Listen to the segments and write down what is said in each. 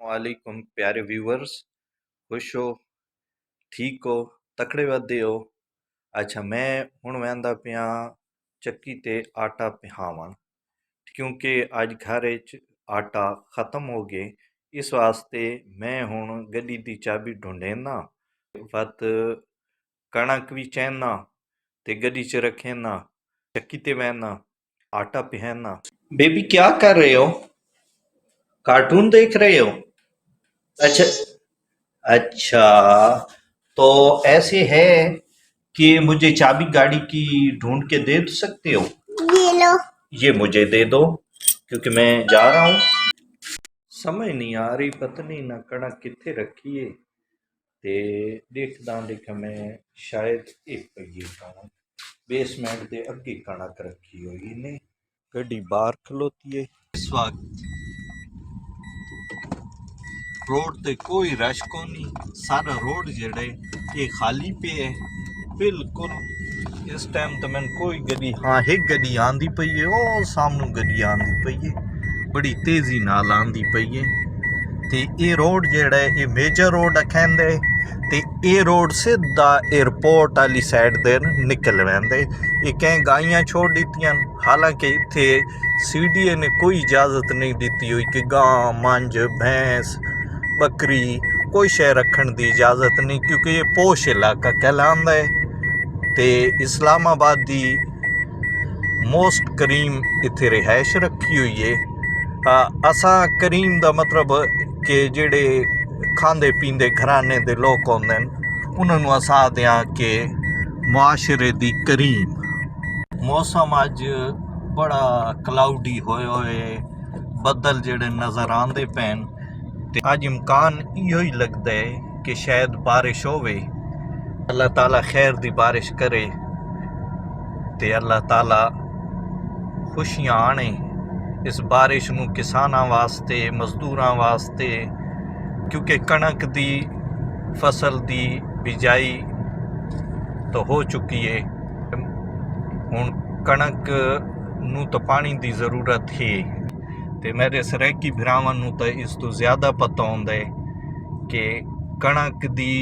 वालेकुम प्यारे व्यूअर्स, खुश हो, ठीक हो, तकड़े वधे हो। अच्छा, मैं हुण वेंदा पिया ਚੱਕੀ ਤੇ आटा पिहावन क्योंकि अज घर च आटा ख़त्म हो गए। इस वास्ते मैं हुण गड्डी दी चाबी ढूंढेना वत कणक भी चैना ते गड्डी च रखेना, ਚੱਕੀ ते वहना, आटा पिहाना। बेबी क्या कर रहे हो? कार्टून देख रहे हो? अच्छा अच्छा, तो ऐसे है कि मुझे चाबी गाड़ी की ढूंढ के दे सकते हो? ये लो। ये मुझे दे दो क्योंकि मैं जा रहा हूँ। समझ नहीं आ रही, पता नहीं ना कणक कित्थे रखी है। ते देखदा मैं शायद एक पहिए कणक बेसमेंट दे अगे कणक रखी हुई ने। गड्डी बाहर खलोती है इस वक्त। रोड ते कोई रश को नहीं, सारा रोड जड़े ये खाली पे है बिल्कुल। इस टाइम तो मैंने कोई गड्डी, हाँ एक गड्डी आंदी पई है, ओ सामने गड्डी आंदी पई है, बड़ी तेजी नाल आंदी पई है। ते ये रोड जेड़ा है ये मेजर रोड अखेंदे ते ये रोड सीधा एयरपोर्ट वाली साइड दे निकल वेंदे। ये कहीं गाइयां छोड़ दित्तियां, हालांकि इत्थे सीडीए ने कोई इजाजत नहीं दी हुई कि गां, मंझ, भैंस, बकरी कोई शय रखने की इजाजत नहीं, क्योंकि ये पोश इलाका कहलांदा है। ते इस्लामाबाद दी मोस्ट करीम इत्थे रिहाइश रखी हुई है। असा करीम दा मतलब कि जेड़े खांदे पींदे घराने दे लोग होंदे न उन्होंने असा आखदे कि मुआशरे दी करीम। मौसम अज बड़ा क्लाउडी होए बदल जेड़े नज़र आंदे पैन ते अज इम्कान इहो ही लगदा है कि शायद बारिश होवे। अल्लाह ताला खैर दी बारिश करे ते अल्लाह ताला खुशियां आने इस बारिश नूं किसानां वास्ते, मजदूरां वास्ते, क्योंकि कणक दी फसल दी बिजाई तो हो चुकी है। हुण कणक नूं तो पानी दी ज़रूरत है ते मेरे सरैकी भरावां नूं तो इस तो ज़्यादा पता होंदा है कि कणक दी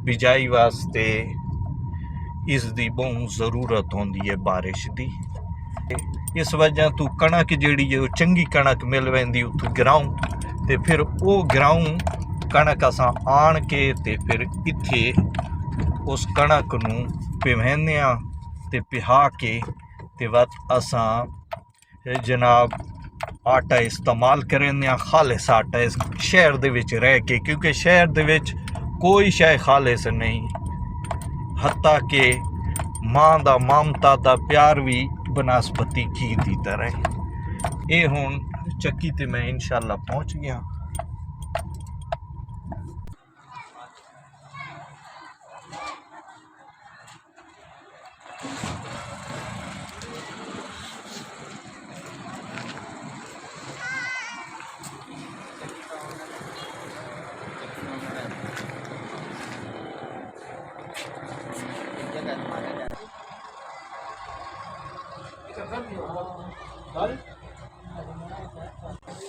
बिजाई वास्ते इस दी बहुत ज़रूरत होंदी है बारिश दी। इस वजह तो कणक जिहड़ी है चंगी कणक मिल वेंदी उत्थों गिराऊं ते फिर वो गिराऊं कणक असां आण के ते फिर इत्थे उस कणक नूं पिहाने ते पिहा के ते वत असां जनाब आटा इस्तेमाल करने खालिस आटा इस शहर दे विच रह के, क्योंकि शहर दे विच कोई शय खालिस नहीं, हत्ता के माँ दा ममता दा प्यार भी बनस्पति घी दी तरह। ये हुण ਚੱਕੀ ते मैं इंशाल्लाह पहुँच गया।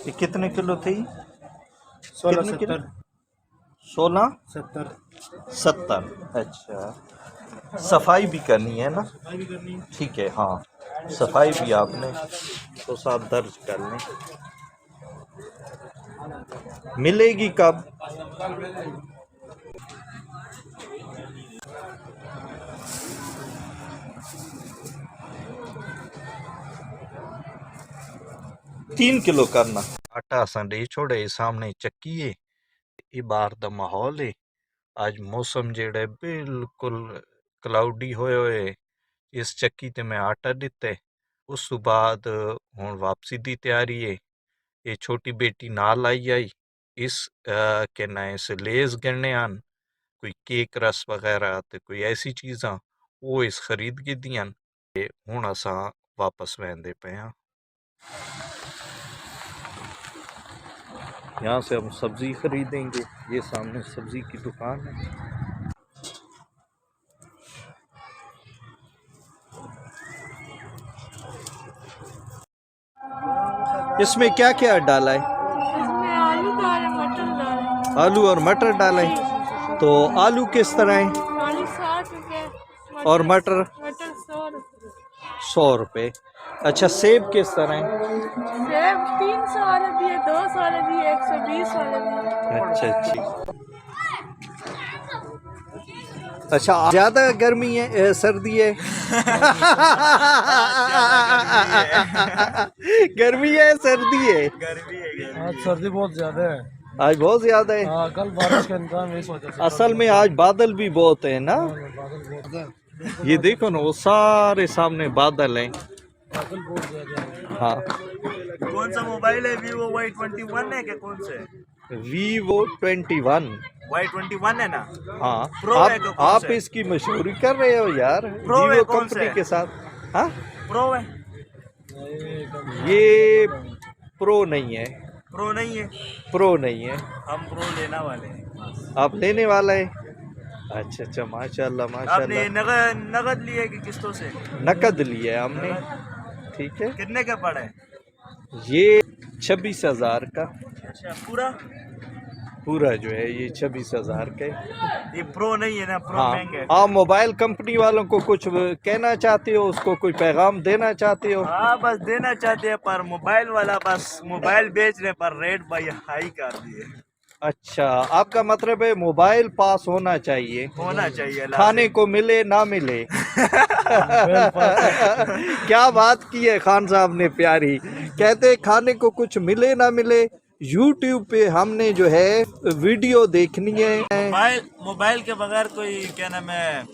ये कितने किलो थी? 16 70। अच्छा, सफाई भी करनी है ना? ठीक है, हाँ सफाई भी आपने तो साथ दर्ज कर लें। मिलेगी कब? तीन किलो करना आटा असां दे छोड़े। सामने चक्की है, ये बाहर दा माहौल है। आज मौसम जेड़ा है बिल्कुल क्लाउडी होए इस चक्की ते मैं आटा दिता है। उस तो बाद हुण वापसी दी तैयारी है। ये छोटी बेटी नाल आई इस के ना इस लेस गणने आन, कोई केक रस वगैरह ते कोई ऐसी चीज़ां वो इस खरीद के दियां ते हुण असां वापस वेंदे पे हाँ। यहाँ से हम सब्जी खरीदेंगे, ये सामने सब्जी की दुकान है। इसमें क्या क्या डाला है? इसमें आलू आलू और मटर डालें। तो आलू किस तरह है? आलू 60 रुपए और मटर? मटर 100 रुपए। 100 रुपये। अच्छा, सेब किस तरह है? सेब 300 वाले भी है, 200 वाले भी है, 120 वाले भी है। अच्छा अच्छी। अच्छा, ज्यादा गर्मी है सर्दी है? गर्मी है सर्दी है? आज सर्दी बहुत ज्यादा है। आज बहुत ज्यादा है। हाँ, कल बारिश का इम्कान है, इस वजह से असल में आज बादल भी बहुत है ना। बादल बहुत है। ये देखो ना, वो सारे सामने बादल हैं। बादल बहुत ज्यादा है। हाँ। कौन सा मोबाइल है? Vivo Y21 है क्या? कौन से? Vivo 21। Y21 है ना? हाँ। Pro है क्या? कौन आप सा है? इसकी मशहूरी कर रहे हो यार, Pro है Vivo कौन सा कंपनी है? के साथ। हाँ, प्रो है? ये प्रो नहीं है। प्रो नहीं है? प्रो नहीं है। हम प्रो लेना वाले हैं। आप लेने वाला है? अच्छा अच्छा, माशाल्लाह आपने माशाल्लाह। नगद लिए कि किस्तों से? नकद लिया है हमने। ठीक है। कितने का पड़ा है? ये 26,000 का अच्छा, पूरा? पूरा जो है ये 26,000 का है। ये प्रो नहीं है ना? प्रो हाँ, महंगा है। आप मोबाइल कंपनी वालों को कुछ कहना चाहते हो, उसको कोई पैगाम देना चाहते हो? हाँ, बस देना चाहते हैं, पर मोबाइल वाला बस मोबाइल बेचने पर रेट भाई हाई कर दिए। अच्छा, आपका मतलब है मोबाइल पास होना चाहिए, होना चाहिए खाने को मिले ना मिले। क्या बात की है खान साहब ने प्यारी। कहते खाने को कुछ मिले ना मिले, यूट्यूब पे हमने जो है वीडियो देखनी है। मोबाइल के बगैर कोई क्या नाम है,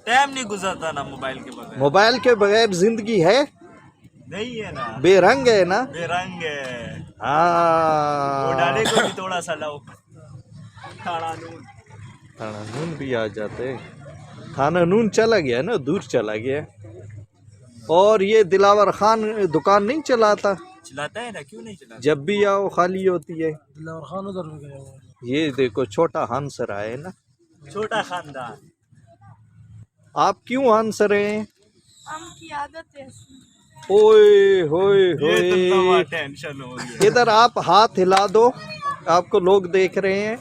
टाइम नहीं गुजरता ना मोबाइल के बगैर। मोबाइल के बगैर जिंदगी है नहीं है ना? बेरंग है ना। बेरंग है। हाँ, वो डाले को भी थोड़ा सा लाओ। खाना नून। खाना नून भी आ जाते हैं। खाना नून चला गया ना, दूर चला गया। और ये दिलावर खान दुकान नहीं चलाता? चलाता है ना, क्यों नहीं चलाता? जब भी आओ खाली होती है। दिलावर खान उधर भी गया हुआ है। ये देखो छोटा हंस रहा है ना। छोटा खानदान। आप क्यों हंस रहे हैं? हम की आदत है इसमें। ओए होए ये तो नवा होए, टेंशन हो गया। इधर आप हाथ हिला दो, आपको लोग देख रहे हैं।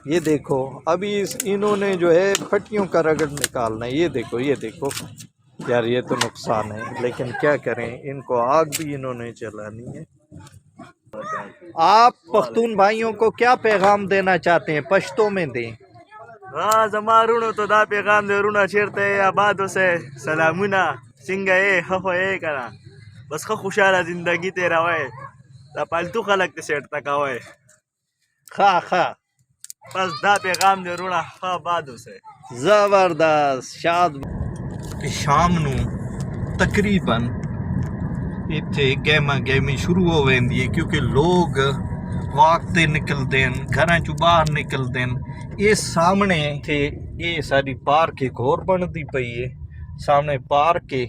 ये देखो, अभी इन्होंने जो है फटियों का रगड़ निकालना है। ये देखो ये देखो यार, ये तो नुकसान है, लेकिन क्या करें, इनको आग भी इन्होंने जलानी है। आप पख्तून भाइयों को क्या पैगाम देना चाहते हैं, पश्तो में दें? हाँ, जमा रुणो तो दा पैगाम दे रुणा छेड़ते या बाद से सलामुना सिंगा ए खफो ए करा बस खो खुशहाल जिंदगी तेरा होए दा पालतू खलक ते सेट तक होए खा खा बस दा पैगाम दे रुणा खा बाद से जबरदस्त शाद। शाम नू तकरीबन इत्थे गहमा गहमी शुरू हो वेंदी है, क्योंकि लोग वाक ते निकलते हैं, घरां चों बाहर निकलते हैं। ये सामने थे ये सारी पार्क एक होर बनती पई है, सामने पार्क है,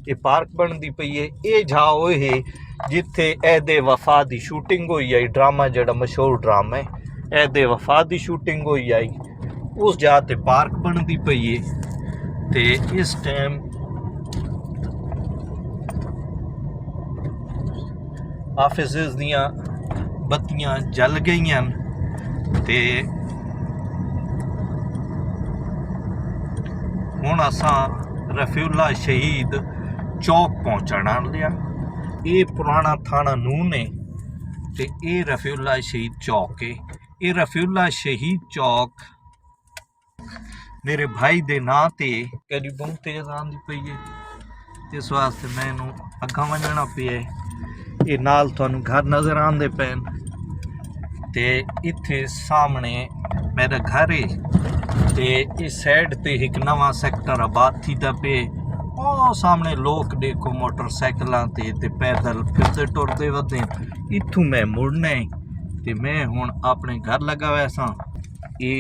ये पार्क बनती पई है। ये जाओ है जिथे ऐदे वफा दी शूटिंग हुई आई, ड्रामा जड़ा मशहूर ड्रामा है ऐदे वफा दी शूटिंग हुई आई, उस जा ते पार्क बनती पई है। ते इस टाइम ऑफिस दियां बत्तियां जल गई ते हुण असां रफीउल्ला शहीद चौक पहुंचना लिया। ये पुराना थाना नून है ते ये रफीउल्ला शहीद चौक है। ये रफीउल्ला शहीद चौक मेरे भाई दे नां ते कड़ी बहुत तेज आंदी पई है, इस वास्ते मैनू अग्गां वञना पिया। ये नाल तुहानू घर नज़र आंदे पैन ते इत्थे सामने मेरा घर है ते इस साइड ते एक नवा सैक्टर आबाद थींदा पे। ओ सामने लोग देखो मोटरसाइकिलां ते पैदल फिरदे टुरदे वधदे। इत्थों मैं मुड़ना है ते मैं हुण अपने घर लगा हुआ सा। ये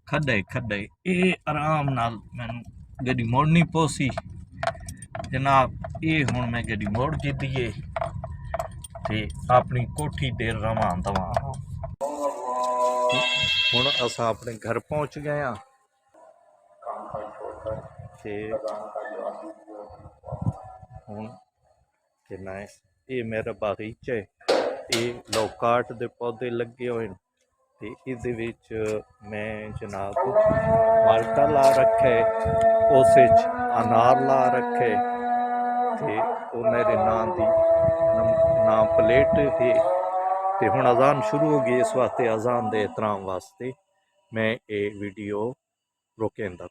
खड्डे खड्डे ये आराम नाल मैनू गड्डी मोड़नी पोसी जनाब। ये हुण मैं गड्डी मोड़ दी है ते अपनी कोठी ते रवां दवां। हुण असां अपने घर पहुंच गए हाँ ते हुण कि ना ये मेरा बागीचा है ਇਹ ਲੋਕਾਟ ਦੇ ਪੌਦੇ ਲੱਗੇ ਹੋਏ ਨੇ ਤੇ ਇਹਦੇ ਵਿੱਚ ਮੈਂ ਜਨਾਬ ਮਾਲਟਾ ਲਾ ਰੱਖਿਆ ਹੈ, ਉਸ ਵਿੱਚ ਅਨਾਰ ਲਾ ਰੱਖੇ ਤੇ ਉਹ ਮੇਰੇ ਨਾਂ ਦੀ ਨਾਂ ਪਲੇਟ ਹੈ। ਤੇ ਹੁਣ ਅਜ਼ਾਨ ਸ਼ੁਰੂ ਹੋ ਗਈ, ਇਸ ਵਾਸਤੇ ਅਜ਼ਾਨ ਦੇ ਇਤਰਾਮ ਵਾਸਤੇ मैं ये वीडियो रोकेंदा।